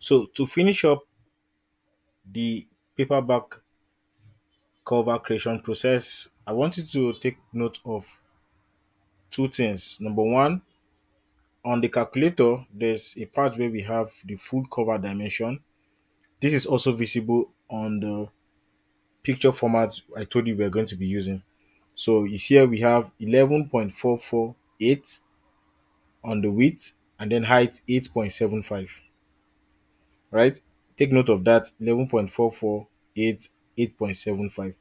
So to finish up the paperback cover creation process, I want you to take note of two things. Number one, on the calculator, there's a part where we have the full cover dimension. This is also visible on the picture format I told you we're going to be using. So you see here we have 11.448 on the width and then height 8.75, right? Take note of that 11.448, 8.75.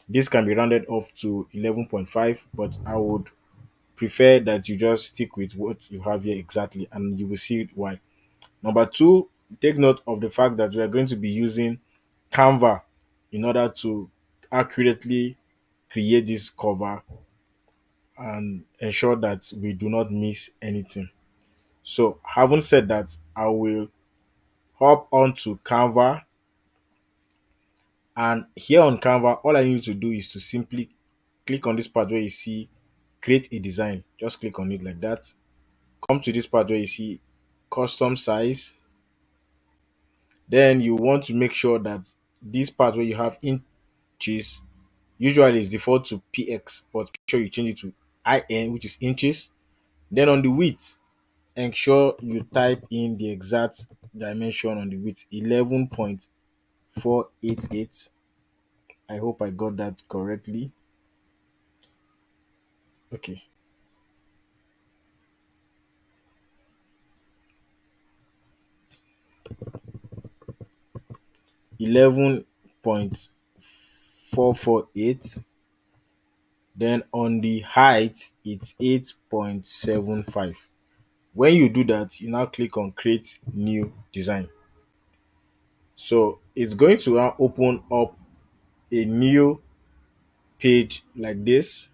This can be rounded off to 11.5, but I would prefer that you just stick with what you have here exactly and you will see why. Number two, take note of the fact that we are going to be using Canva in order to accurately create this cover and ensure that we do not miss anything. So, having said that, I will hop onto Canva, and here on Canva, all I need to do is to simply click on this part where you see create a design. Just click on it like that. Come to this part where you see custom size. Then you want to make sure that this part where you have inches usually is default to px, but make sure you change it to in, which is inches. Then on the width, ensure you type in the exact dimension on the width, 11.488. I hope I got that correctly. Okay, 11.448. Then on the height, it's 8.75. When you do that, you now click on create new design. So it's going to now open up a new page like this.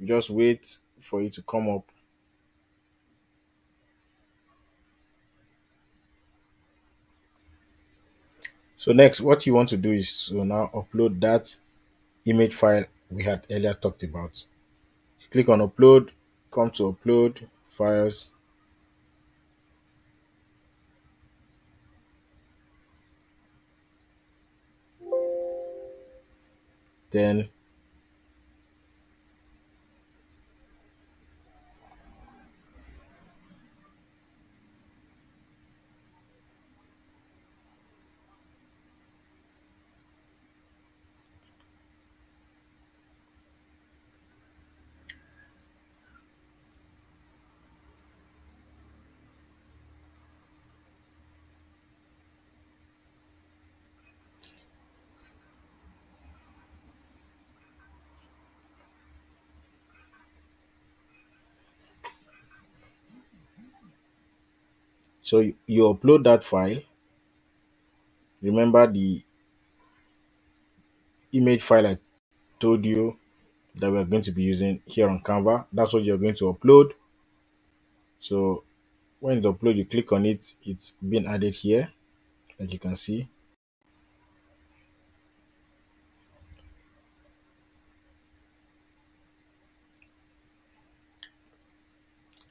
Just wait for it to come up. So next, what you want to do is to now upload that image file we had earlier talked about. Click on upload, come to upload files, then so you upload that file. Remember the image file I told you that we're going to be using here on Canva. That's what you're going to upload. So when you upload, you click on it, it's been added here, like you can see.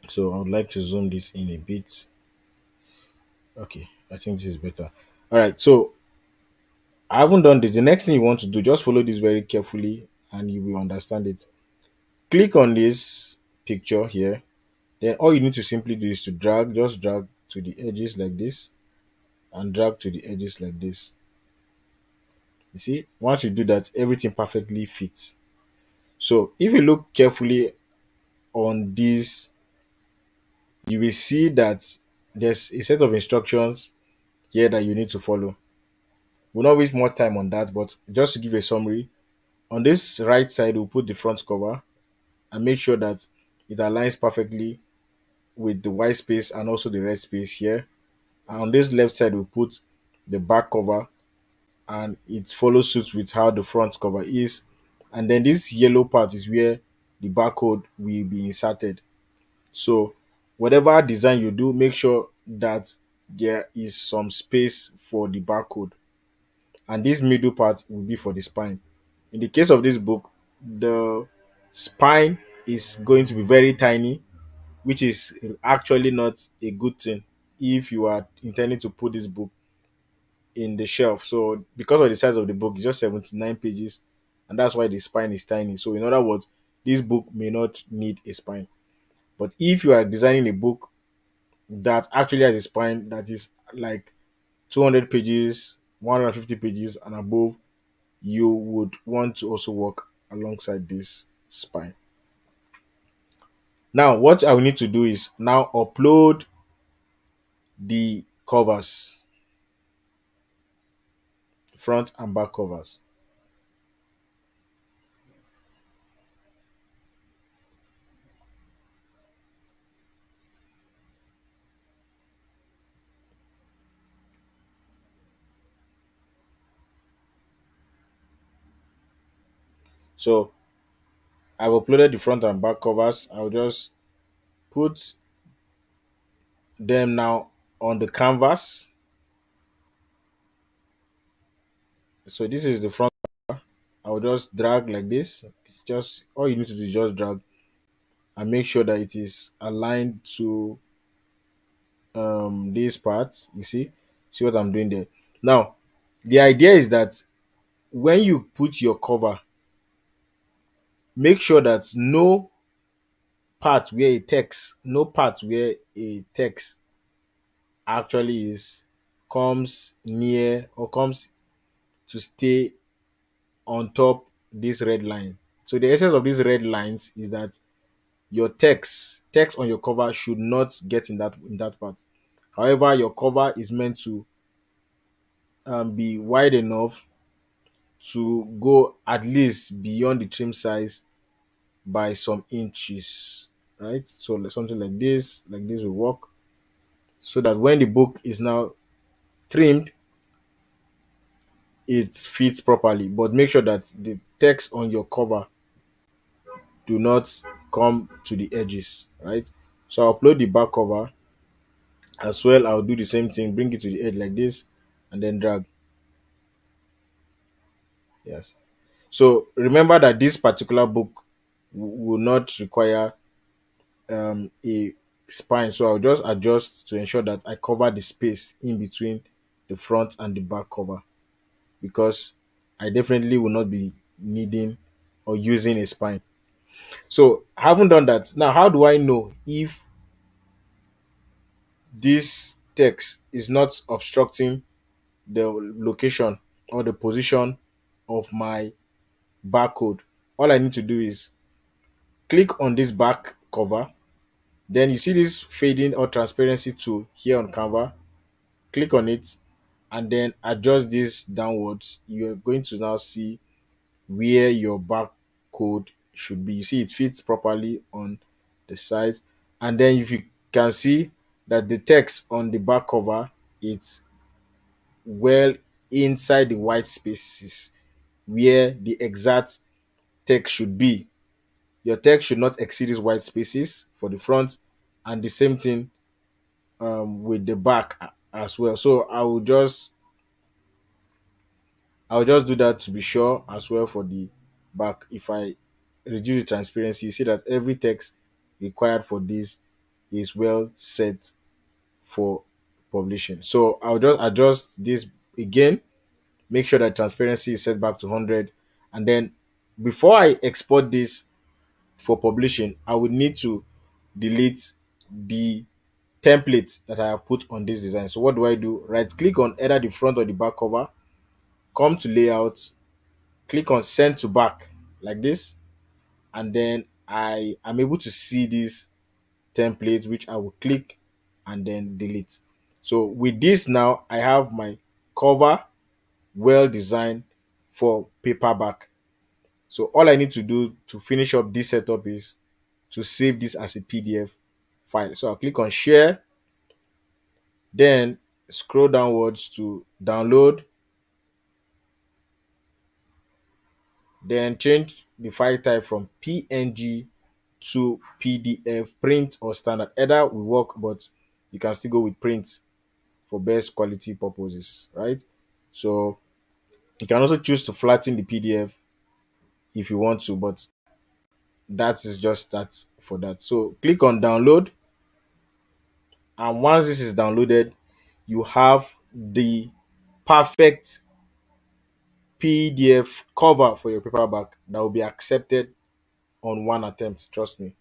So I would like to zoom this in a bit. Okay, I think this is better. All right, so I haven't done this. The next thing you want to do, just follow this very carefully and you will understand it. Click on this picture here. Then all you need to simply do is to drag, just drag to the edges like this and drag to the edges like this. You see, once you do that, everything perfectly fits. So if you look carefully on this, you will see that there's a set of instructions here that you need to follow. We'll not waste more time on that, but just to give a summary, on this right side, we'll put the front cover and make sure that it aligns perfectly with the white space and also the red space here. And on this left side, we'll put the back cover and it follows suit with how the front cover is. And then this yellow part is where the barcode will be inserted. So whatever design you do, make sure that there is some space for the barcode. And this middle part will be for the spine. In the case of this book, the spine is going to be very tiny which is actually not a good thing if you are intending to put this book in the shelf. So because of the size of the book, it's just 79 pages, and that's why the spine is tiny. So in other words, this book may not need a spine. But if you are designing a book that actually has a spine that is like 200 pages, 150 pages and above, you would want to also work alongside this spine. Now, what I will need to do is now upload the covers, front and back covers. So I've uploaded the front and back covers. I'll just put them now on the canvas. So this is the front. I'll just drag like this. It's just all you need to do is just drag and make sure that it is aligned to this part. You see what I'm doing there. Now, the idea is that when you put your cover, make sure that no part where a text actually is comes near or comes to stay on top this red line. So the essence of these red lines is that your text on your cover should not get in that part. However, your cover is meant to be wide enough to go at least beyond the trim size by some inches, right? So something like this will work, so that when the book is now trimmed, it fits properly. But make sure that the text on your cover do not come to the edges, right? So I'll upload the back cover as well. I'll do the same thing, bring it to the edge like this, and then drag. Yes. So remember that this particular book will not require a spine. So I'll just adjust to ensure that I cover the space in between the front and the back cover, because I definitely will not be needing or using a spine. So I haven't done that. Now, how do I know if this text is not obstructing the location or the position of my barcode? All I need to do is click on this back cover. Then you see this fading or transparency tool here on Canva. Click on it and then adjust this downwards. You're going to now see where your barcode should be. You see it fits properly on the sides. And then if you can see that the text on the back cover, it's well inside the white spaces where the exact text should be. Your text should not exceed these white spaces for the front, and the same thing with the back as well. So I'll just do that to be sure as well for the back. If I reduce the transparency, you see that every text required for this is well set for publishing. So I'll just adjust this again, make sure that transparency is set back to 100, and then before I export this for publishing, I would need to delete the template that I have put on this design. So what do I do? Right click on either the front or the back cover, come to layout, click on send to back like this, and then I am able to see this template, which I will click and then delete. So with this now, I have my cover well designed for paperback. So all I need to do to finish up this setup is to save this as a PDF file. So I'll click on share, then scroll downwards to download, then change the file type from PNG to PDF, print or standard. Either will work, but you can still go with print for best quality purposes, right? So you can also choose to flatten the PDF if you want to, but That is just that for that. So click on download, and once this is downloaded, you have the perfect PDF cover for your paperback that will be accepted on one attempt. Trust me.